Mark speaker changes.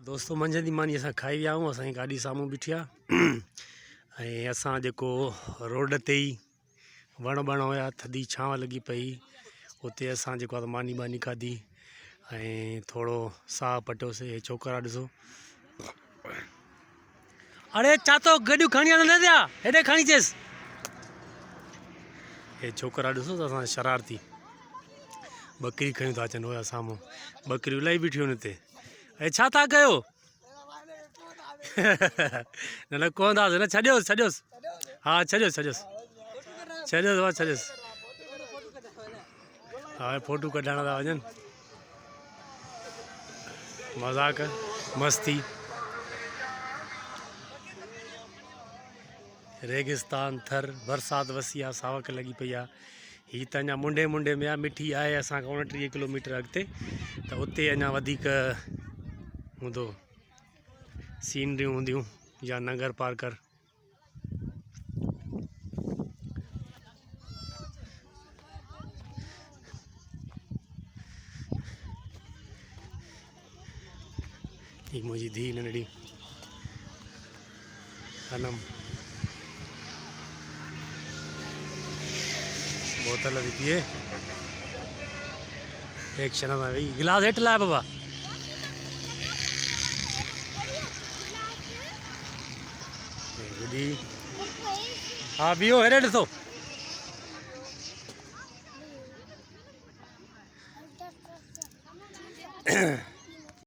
Speaker 1: दोस्तों मंझंदि मानी असां खाई विया आहियूं। असांजी गाॾी साम्हूं बीठी आहे ऐं असां जेको रोड ते ई वण हुया, थधी छांव लॻी पई, उते असां जेको आहे मानी बानी खाधी ऐं थोरो साहु पटियोसीं। हे छोकिरा ॾिसो, अड़े छा थो गॾियूं खणी हलंदे थिया, हेॾे खणी अचेसि। हे छोकिरा ॾिसो त असां शरारती बकरी खयूं था अचनि हुया साम्हूं, बकरियूं इलाही बीठियूं आहिनि हिते। ऐं छा था कयो? न न कोन था न, छॾियोसि छॾियोसि, हा छॾियोसि छॾियोसि छॾियोसि भाउ छॾियोसि। हा फोटू कढाइण था वञनि, मज़ाक मस्ती। रेगिस्तान थर, बरसाति वसी आहे, सावक लॻी पई आहे। हीअ त अञा मुंडे मुंडे में आहे, मिठी आहे असांखां 29 किलोमीटर अॻिते, त उते अञा वधीक हूंदो सीनरियूं हूंदियूं या नंगर पार्कर। ही मुंहिंजी धीउ नंढड़ी हनम बोतल थी पिए, एक क्षण में वही गिलास हेठि लाइ बाबा। गुडी हा बीहो, हेॾे ॾिसो।